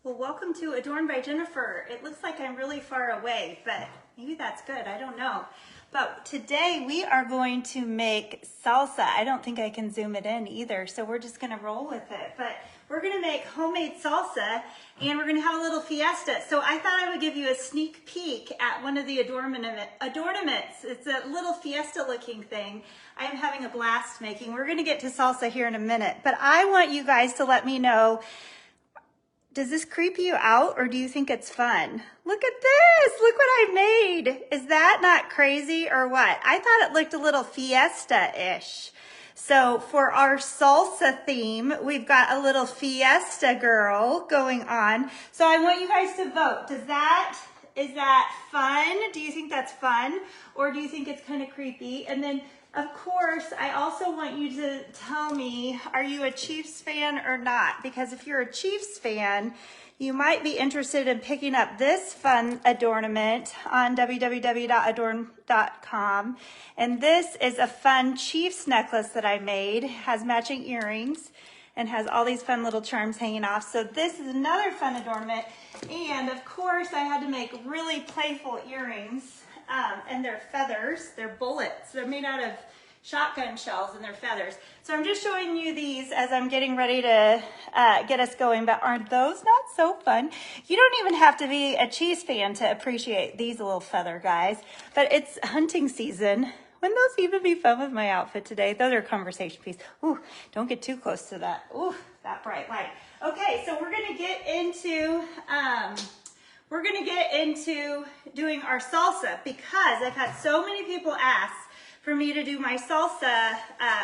Well, welcome to Adorn by Jennifer. It looks like I'm really far away, but maybe that's good. I don't know. But today we are going to make salsa. I don't think I can zoom it in either, so we're just going to roll with it. But we're going to make homemade salsa, and we're going to have a little fiesta. So I thought I would give you a sneak peek at one of the adornments. It's a little fiesta-looking thing. I am having a blast making. We're going to get to salsa here in a minute, but I want you guys to let me know, does this creep you out or do you think it's fun? Look at this, look what I made. Is that not crazy or what? I thought it looked a little fiesta-ish. So for our salsa theme, we've got a little fiesta girl going on. So I want you guys to vote. Is that fun? Do you think that's fun? Or do you think it's kind of creepy? And then of course, I also want you to tell me, are you a Chiefs fan or not? Because if you're a Chiefs fan, you might be interested in picking up this fun adornment on www.adorn.com. And this is a fun Chiefs necklace that I made. It has matching earrings and has all these fun little charms hanging off. So this is another fun adornment. And of course, I had to make really playful earrings. And they're feathers, they're bullets. They're made out of shotgun shells and they're feathers. So I'm just showing you these as I'm getting ready to get us going, but aren't those not so fun? You don't even have to be a Chiefs fan to appreciate these little feather guys, but it's hunting season. Wouldn't those even be fun with my outfit today? Those are a conversation piece. Ooh, don't get too close to that. Ooh, that bright light. Okay, so we're gonna get into, doing our salsa because I've had so many people ask for me to do my salsa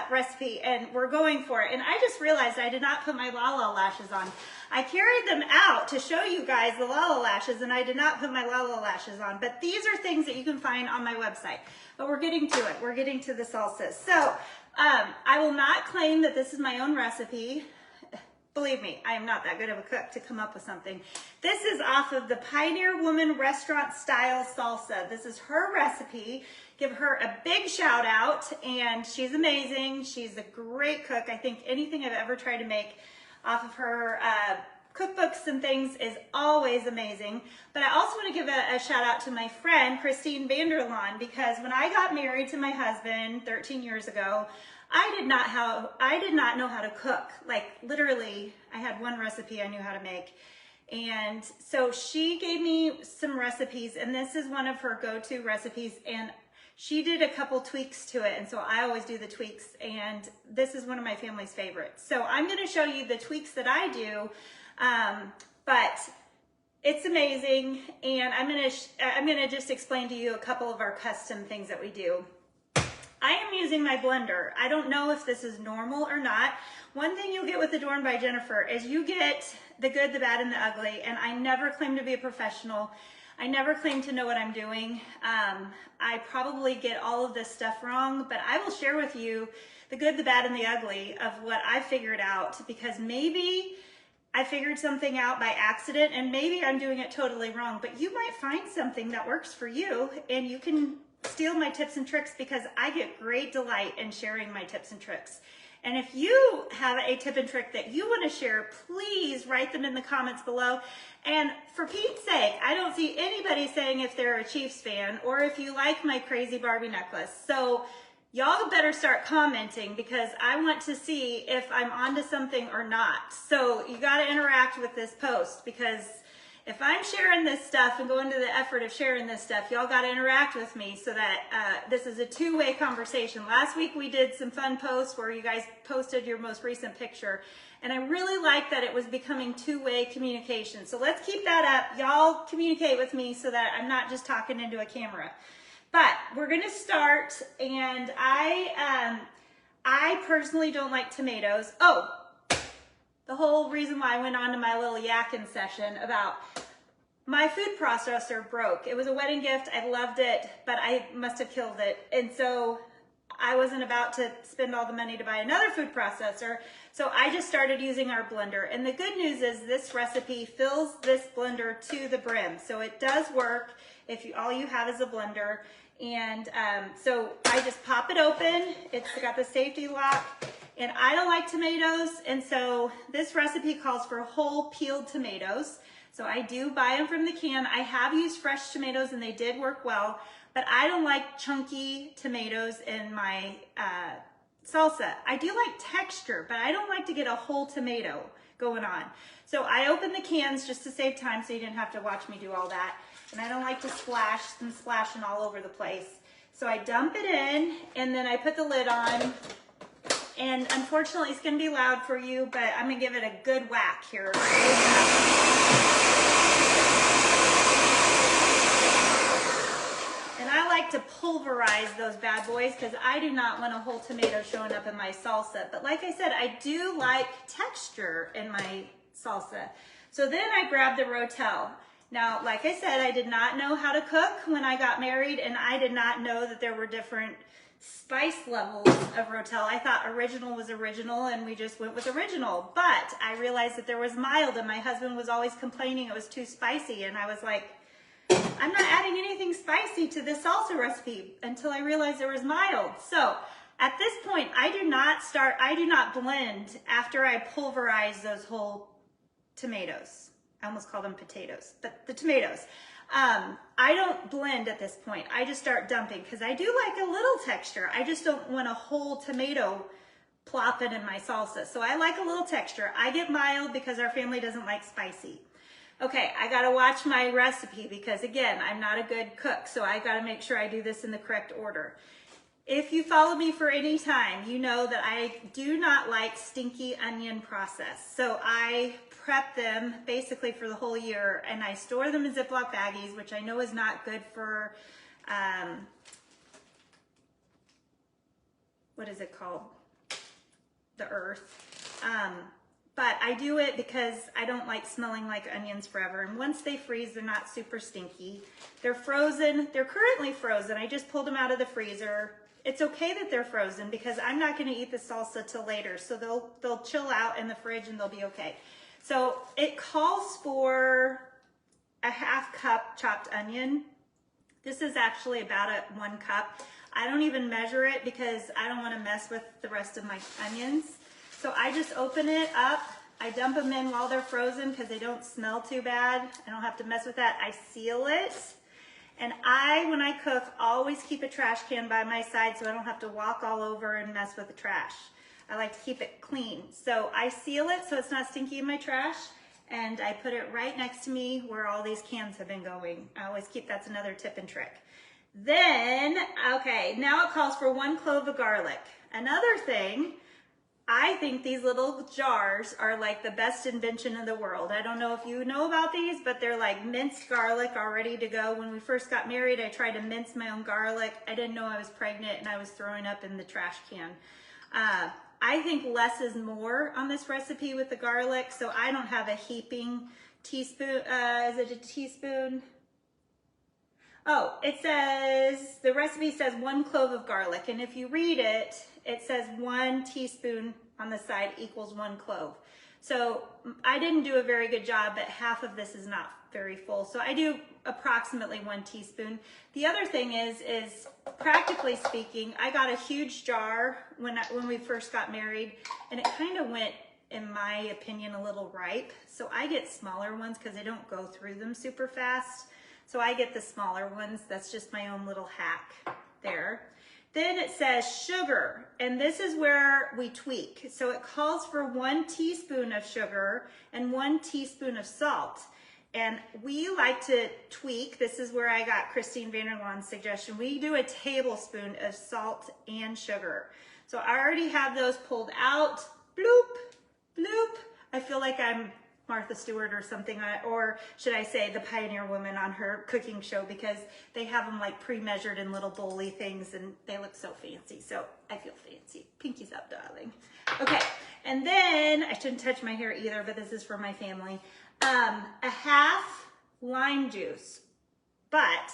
recipe, and we're going for it. And I just realized I did not put my Lala lashes on. I carried them out to show you guys the Lala lashes, and I did not put my Lala lashes on. But these are things that you can find on my website. But we're getting to it. We're getting to the salsa. So I will not claim that this is my own recipe. Believe me, I am not that good of a cook to come up with something. This is off of the Pioneer Woman Restaurant Style Salsa. This is her recipe. Give her a big shout out, and she's amazing. She's a great cook. I think anything I've ever tried to make off of her cookbooks and things is always amazing. But I also want to give a shout out to my friend, Christine Vanderlaan, because when I got married to my husband 13 years ago, I did not know how to cook. Like literally, I had one recipe I knew how to make. And so she gave me some recipes, and this is one of her go-to recipes, and she did a couple tweaks to it, and so I always do the tweaks, and this is one of my family's favorites. So I'm gonna show you the tweaks that I do, but it's amazing, and I'm gonna just explain to you a couple of our custom things that we do. I am using my blender. I don't know if this is normal or not. One thing you'll get with Adorn by Jennifer is you get the good, the bad, and the ugly, and I never claim to be a professional. I never claim to know what I'm doing. I probably get all of this stuff wrong, but I will share with you the good, the bad, and the ugly of what I figured out, because maybe I figured something out by accident and maybe I'm doing it totally wrong, but you might find something that works for you and you can steal my tips and tricks, because I get great delight in sharing my tips and tricks. And if you have a tip and trick that you want to share, please write them in the comments below. And for Pete's sake, I don't see anybody saying if they're a Chiefs fan or if you like my crazy Barbie necklace. So y'all better start commenting, because I want to see if I'm onto something or not. So you got to interact with this post, because if I'm sharing this stuff and going to the effort of sharing this stuff, y'all got to interact with me so that this is a two-way conversation. Last week we did some fun posts where you guys posted your most recent picture, and I really like that it was becoming two-way communication. So let's keep that up. Y'all communicate with me so that I'm not just talking into a camera. But we're going to start, and I personally don't like tomatoes. Oh, the whole reason why I went on to my little yakking session about my food processor broke. It was a wedding gift. I loved it, but I must have killed it. And so I wasn't about to spend all the money to buy another food processor. So I just started using our blender. And the good news is this recipe fills this blender to the brim. So it does work if all you have is a blender. And so I just pop it open. It's got the safety lock. And I don't like tomatoes, and so this recipe calls for whole peeled tomatoes. So I do buy them from the can. I have used fresh tomatoes and they did work well, but I don't like chunky tomatoes in my salsa. I do like texture, but I don't like to get a whole tomato going on. So I open the cans just to save time so you didn't have to watch me do all that. And I don't like to splash and splashing all over the place. So I dump it in and then I put the lid on. And unfortunately it's gonna be loud for you, but I'm gonna give it a good whack here. And I like to pulverize those bad boys because I do not want a whole tomato showing up in my salsa. But like I said, I do like texture in my salsa. So then I grabbed the Rotel. Now, like I said, I did not know how to cook when I got married, and I did not know that there were different spice levels of Rotel. I thought original was original and we just went with original, but I realized that there was mild and my husband was always complaining it was too spicy, and I was like, I'm not adding anything spicy to this salsa recipe until I realized there was mild. So at this point, I do not blend after I pulverize those whole tomatoes. I almost call them potatoes, but the tomatoes. I don't blend at this point. I just start dumping because I do like a little texture. I just don't want a whole tomato plopping in my salsa. So I like a little texture. I get mild because our family doesn't like spicy. Okay, I gotta watch my recipe because again, I'm not a good cook, so I gotta make sure I do this in the correct order. If you follow me for any time, you know that I do not like stinky onion process. So I prep them basically for the whole year and I store them in Ziploc baggies, which I know is not good for, what is it called? The earth. But I do it because I don't like smelling like onions forever. And once they freeze, they're not super stinky. They're frozen. They're currently frozen. I just pulled them out of the freezer. It's okay that they're frozen because I'm not going to eat the salsa till later. So they'll chill out in the fridge and they'll be okay. So it calls for a ½ cup chopped onion. This is actually about 1 cup. I don't even measure it because I don't want to mess with the rest of my onions. So I just open it up. I dump them in while they're frozen because they don't smell too bad. I don't have to mess with that. I seal it. And when I cook, always keep a trash can by my side so I don't have to walk all over and mess with the trash. I like to keep it clean. So I seal it so it's not stinky in my trash. And I put it right next to me where all these cans have been going. I always keep, that's another tip and trick. Then, okay, now it calls for 1 clove of garlic. Another thing, I think these little jars are like the best invention in the world. I don't know if you know about these, but they're like minced garlic all ready to go. When we first got married, I tried to mince my own garlic. I didn't know I was pregnant and I was throwing up in the trash can. I think less is more on this recipe with the garlic, so I don't have a heaping teaspoon. Is it a teaspoon? Oh, it says, the recipe says 1 clove of garlic, and if you read it, it says 1 teaspoon on the side equals 1 clove. So I didn't do a very good job, but half of this is not very full. So I do approximately 1 teaspoon. The other thing is practically speaking, I got a huge jar when we first got married, and it kind of went, in my opinion, a little ripe. So I get smaller ones because I don't go through them super fast. So I get the smaller ones. That's just my own little hack there. Then it says sugar, and this is where we tweak. So it calls for 1 teaspoon of sugar and 1 teaspoon of salt. And we like to tweak. This is where I got Christine Vanderlaan's suggestion. We do a tablespoon of salt and sugar. So I already have those pulled out. Bloop, bloop. I feel like I'm Martha Stewart or something, or should I say the Pioneer Woman on her cooking show, because they have them like pre-measured in little bowly things and they look so fancy. So I feel fancy. Pinkies up, darling. Okay, and then I shouldn't touch my hair either, but this is for my family. A ½ lime juice, but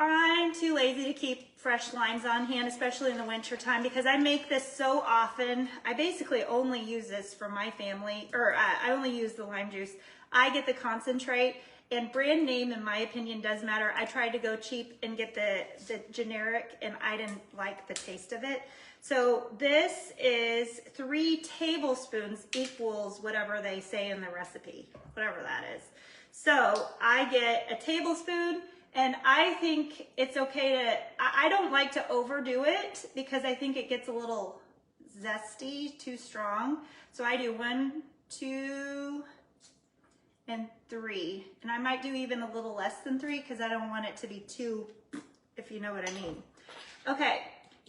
I'm too lazy to keep fresh limes on hand, especially in the winter time, because I make this so often. I basically only use this for my family, or I only use the lime juice. I get the concentrate, and brand name, in my opinion, does matter. I tried to go cheap and get the generic, and I didn't like the taste of it. So this is 3 tablespoons equals whatever they say in the recipe, whatever that is. So I get a tablespoon. And I think it's okay to, I don't like to overdo it because I think it gets a little zesty, too strong. So I do 1, 2, and 3. And I might do even a little less than 3 because I don't want it to be too, if you know what I mean. Okay,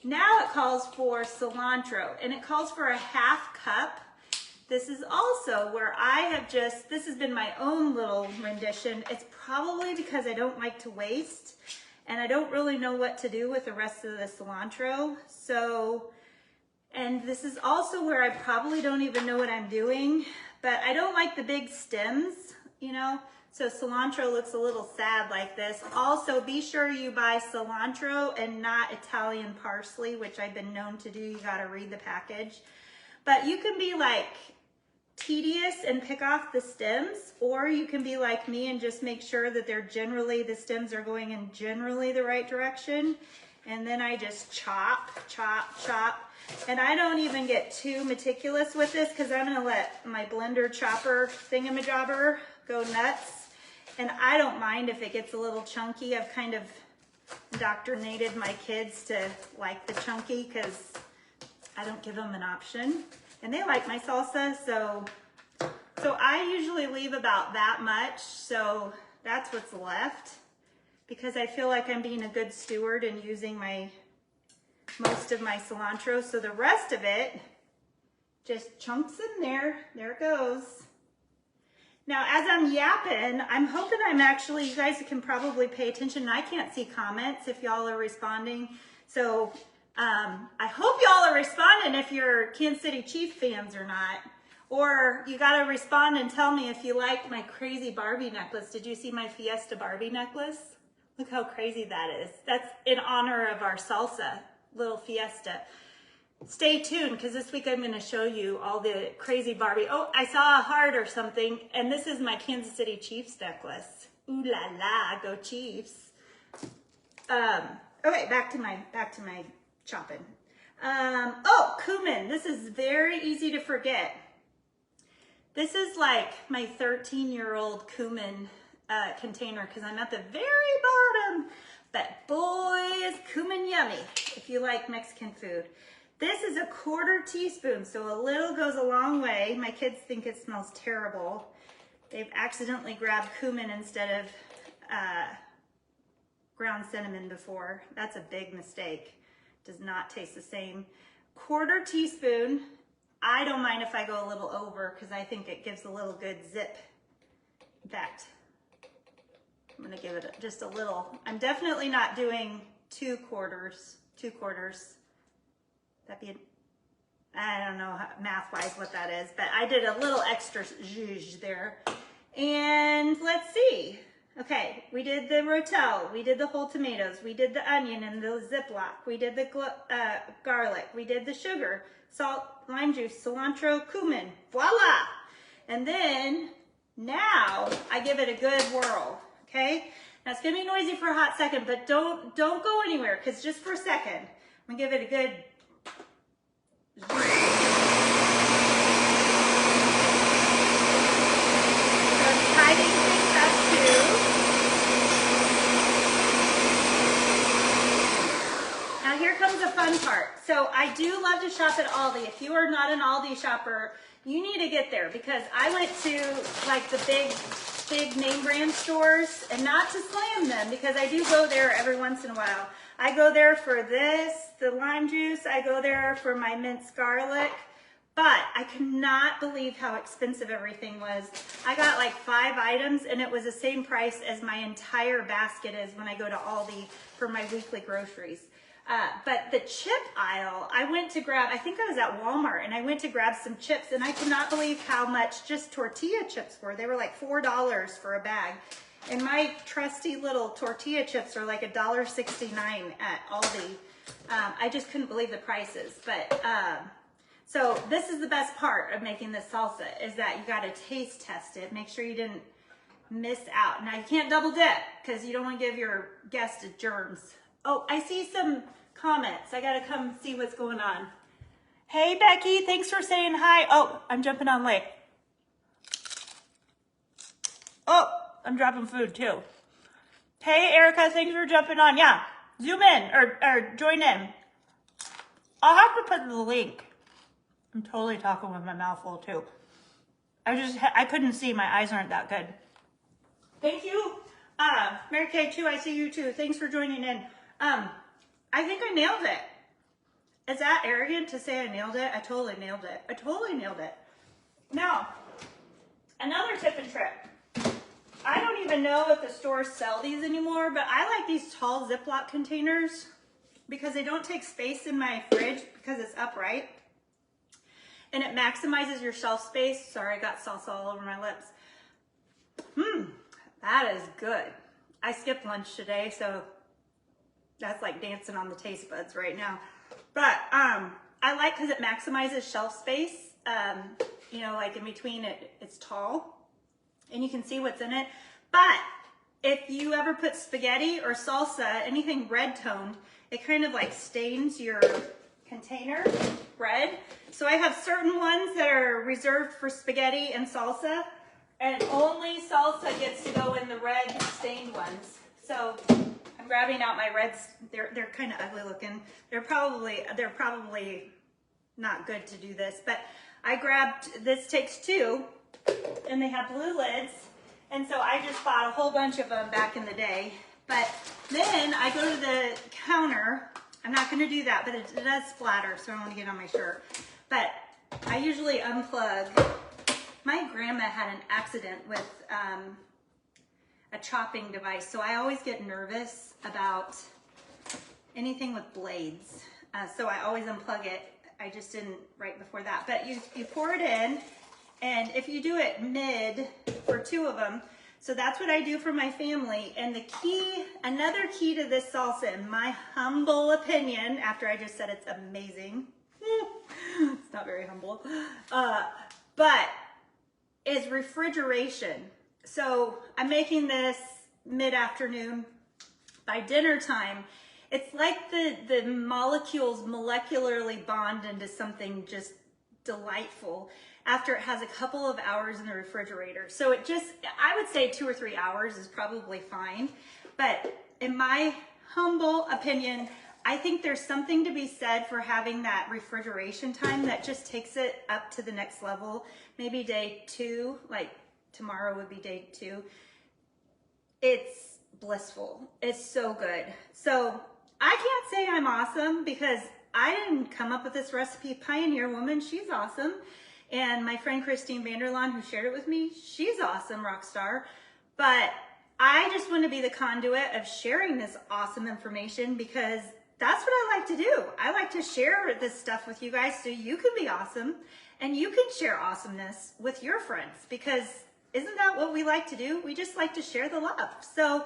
now it calls for cilantro, and it calls for a 1/2 cup. This is also where I have just, this has been my own little rendition. It's probably because I don't like to waste, and I don't really know what to do with the rest of the cilantro. So, and this is also where I probably don't even know what I'm doing, but I don't like the big stems, you know? So cilantro looks a little sad like this. Also, be sure you buy cilantro and not Italian parsley, which I've been known to do. You gotta read the package. But you can be like tedious and pick off the stems, or you can be like me and just make sure that they're generally, the stems are going in generally the right direction. And then I just chop, chop, chop. And I don't even get too meticulous with this because I'm gonna let my blender chopper thingamajobber go nuts. And I don't mind if it gets a little chunky. I've kind of indoctrinated my kids to like the chunky because I don't give them an option. And they like my salsa, so I usually leave about that much, so that's what's left, because I feel like I'm being a good steward and using most of my cilantro. So the rest of it just chunks in there. There it goes. Now, as I'm yapping, I'm hoping you guys can probably pay attention. I can't see comments if y'all are responding, so I hope y'all are responding if you're Kansas City Chiefs fans or not. Or you gotta respond and tell me if you like my crazy Barbie necklace. Did you see my Fiesta Barbie necklace? Look how crazy that is. That's in honor of our salsa, little Fiesta. Stay tuned, because this week I'm gonna show you all the crazy Barbie. Oh, I saw a heart or something, and this is my Kansas City Chiefs necklace. Ooh la la, go Chiefs. Okay, back to my chopping. Oh, cumin. This is very easy to forget. This is like my 13-year-old cumin container because I'm at the very bottom. But boy, is cumin yummy if you like Mexican food. This is a 1/4 teaspoon, so a little goes a long way. My kids think it smells terrible. They've accidentally grabbed cumin instead of ground cinnamon before. That's a big mistake. Does not taste the same. 1/4 teaspoon. I don't mind if I go a little over because I think it gives a little good zip. In fact, I'm gonna give it just a little. I'm definitely not doing 2/4. 2/4. That'd be, I don't know math-wise what that is, but I did a little extra zhuzh there. And let's see. Okay, we did the rotel, we did the whole tomatoes, we did the onion and the Ziploc, we did the garlic, we did the sugar, salt, lime juice, cilantro, cumin, voila! And then, now, I give it a good whirl, okay? Now it's gonna be noisy for a hot second, but don't go anywhere, because just for a second, I'm gonna give it a good tidying things up too. Now here comes the fun part. So I do love to shop at Aldi. If you are not an Aldi shopper, you need to get there because I went to like the big name brand stores, and not to slam them because I do go there every once in a while. I go there for this, the lime juice. I go there for my minced garlic. But I cannot believe how expensive everything was. I got like 5 items and it was the same price as my entire basket is when I go to Aldi for my weekly groceries. But the chip aisle, I went to grab, I think I was at Walmart and I went to grab some chips and I cannot believe how much just tortilla chips were. They were like $4 for a bag. And my trusty little tortilla chips are like $1.69 at Aldi. I just couldn't believe the prices. But so this is the best part of making this salsa, is that you got to taste test it. Make sure you didn't miss out. Now you can't double dip because you don't want to give your guests germs. Oh, I see some comments. I got to come see what's going on. Hey, Becky, thanks for saying hi. Oh, I'm jumping on late. Oh, I'm dropping food too. Hey, Erica, thanks for jumping on. Yeah, zoom in or join in. I'll have to put the link. I'm totally talking with my mouth full too. I couldn't see. My eyes aren't that good. Thank you. Mary Kay too, I see you too. Thanks for joining in. I think I nailed it. Is that arrogant to say I nailed it? I totally nailed it. I totally nailed it. Now, another tip and trick. I don't even know if the stores sell these anymore, but I like these tall Ziploc containers because they don't take space in my fridge because it's upright. And it maximizes your shelf space. Sorry, I got salsa all over my lips. That is good. I skipped lunch today, so that's like dancing on the taste buds right now. But I like because it maximizes shelf space. You know, like in between it's tall and you can see what's in it. But if you ever put spaghetti or salsa, anything red toned, it kind of like stains your container red. So I have certain ones that are reserved for spaghetti and salsa, and only salsa gets to go in the red stained ones. So I'm grabbing out my reds. They're kind of ugly looking. They're probably not good to do this, but I grabbed, this takes two, and they have blue lids, and so I just bought a whole bunch of them back in the day. But then I go to the counter. I'm not going to do that, but it does splatter, so I don't want to get on my shirt. But I usually unplug. My grandma had an accident with a chopping device, so I always get nervous about anything with blades. So I always unplug it. I just didn't right before that. But you pour it in, and if you do it mid for two of them, so that's what I do for my family. And the key, another key to this salsa, in my humble opinion, after I just said it's amazing, it's not very humble, but is refrigeration. So I'm making this mid-afternoon. By dinner time, it's like the molecules molecularly bond into something just delightful after it has a couple of hours in the refrigerator. So it just, I would say 2 or 3 hours is probably fine. But in my humble opinion, I think there's something to be said for having that refrigeration time that just takes it up to the next level. Maybe day 2, like tomorrow would be day 2. It's blissful. It's so good. So I can't say I'm awesome because I didn't come up with this recipe. Pioneer woman, she's awesome. And my friend Christine Vanderlaan, who shared it with me, she's awesome, rock star. But I just want to be the conduit of sharing this awesome information because that's what I like to do. I like to share this stuff with you guys so you can be awesome and you can share awesomeness with your friends, because isn't that what we like to do? We just like to share the love. So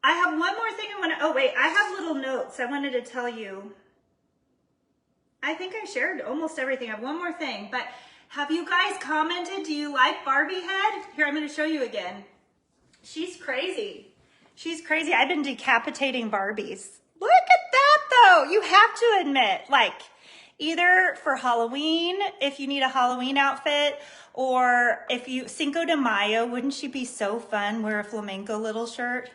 I have one more thing I want to, oh wait, I have little notes I wanted to tell you. I think I shared almost everything. I have one more thing, but have you guys commented? Do you like Barbie head? Here, I'm going to show you again. She's crazy. She's crazy. I've been decapitating Barbies. Look at that though. You have to admit, like either for Halloween, if you need a Halloween outfit, or if you, Cinco de Mayo, wouldn't she be so fun? Wear a flamenco little shirt.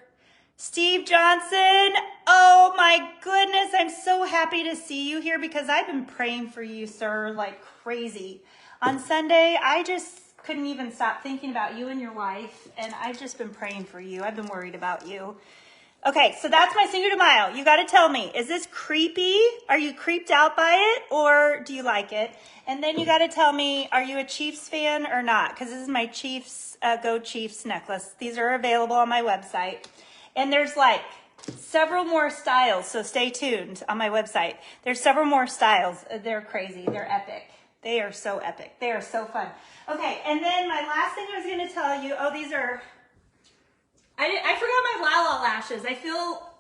Steve Johnson, oh my goodness, I'm so happy to see you here because I've been praying for you, sir, like crazy. On Sunday, I just couldn't even stop thinking about you and your wife, and I've just been praying for you. I've been worried about you. Okay, so that's my Cinco de Mayo. You got to tell me, is this creepy? Are you creeped out by it, or do you like it? And then you got to tell me, are you a Chiefs fan or not? Because this is my Chiefs, Go Chiefs necklace. These are available on my website. And there's like several more styles, so stay tuned on my website. There's several more styles. They're crazy. They're epic. They are so epic. They are so fun. Okay, and then my last thing I was going to tell you, oh, these are I forgot my Lala lashes. I feel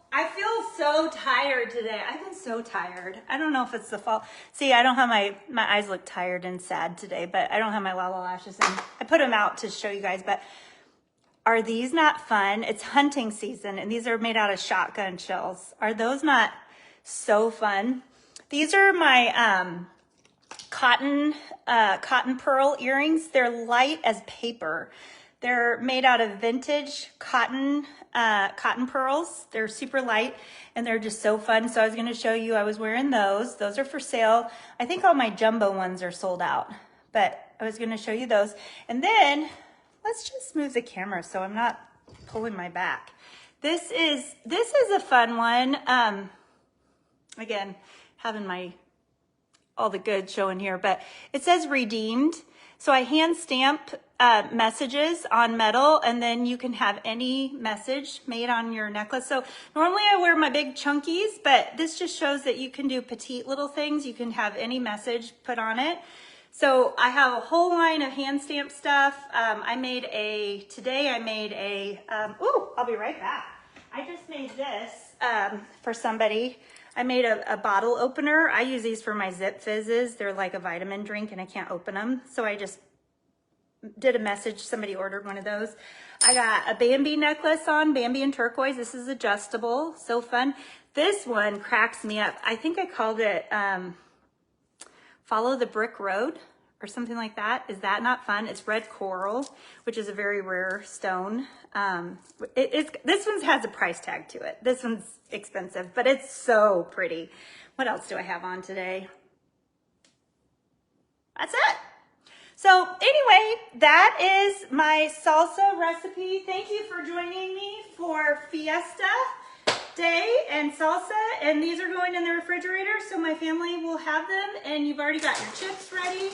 so tired today. I've been so tired. I don't know if it's the fall. See, I don't have my eyes look tired and sad today, but I don't have my Lala lashes in. I put them out to show you guys, but are these not fun? It's hunting season, and these are made out of shotgun shells. Are those not so fun? These are my cotton pearl earrings. They're light as paper. They're made out of vintage cotton pearls. They're super light and they're just so fun. So I was gonna show you, I was wearing those. Those are for sale. I think all my jumbo ones are sold out, but I was gonna show you those. And then let's just move the camera so I'm not pulling my back. This is a fun one. Again, having all the good showing here, but it says redeemed. So I hand stamp messages on metal, and then you can have any message made on your necklace. So normally I wear my big chunkies, but this just shows that you can do petite little things. You can have any message put on it. So I have a whole line of hand stamp stuff. Today I made a, I'll be right back. I just made this for somebody. I made a bottle opener. I use these for my Zip Fizzes. They're like a vitamin drink and I can't open them. So I just did a message. Somebody ordered one of those. I got a Bambi necklace on, Bambi and turquoise. This is adjustable, so fun. This one cracks me up. I think I called it Follow the Brick Road or something like that. Is that not fun? It's red coral, which is a very rare stone. This one has a price tag to it. This one's expensive, but it's so pretty. What else do I have on today? That's it. So anyway, that is my salsa recipe. Thank you for joining me for Fiesta Day and salsa. And these are going in the refrigerator so my family will have them. And you've already got your chips ready.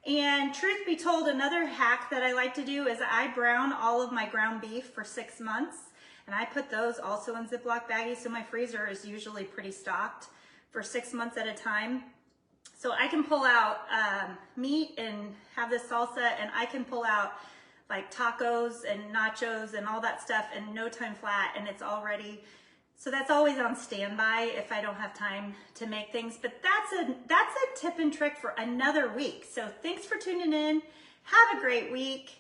And truth be told, another hack that I like to do is I brown all of my ground beef for 6 months. And I put those also in Ziploc baggies, so my freezer is usually pretty stocked for 6 months at a time. So I can pull out meat and have this salsa, and I can pull out like tacos and nachos and all that stuff in no time flat, and it's all ready. So that's always on standby if I don't have time to make things. But that's a tip and trick for another week. So thanks for tuning in. Have a great week.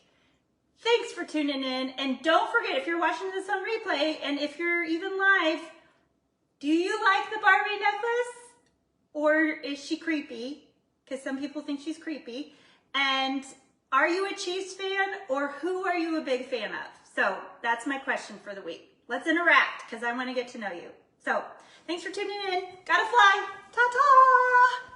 Thanks for tuning in. And don't forget, if you're watching this on replay, and if you're even live, do you like the Barbie necklace? Or is she creepy? Because some people think she's creepy. And are you a Chiefs fan, or who are you a big fan of? So that's my question for the week. Let's interact, because I want to get to know you. So thanks for tuning in. Gotta fly. Ta-ta!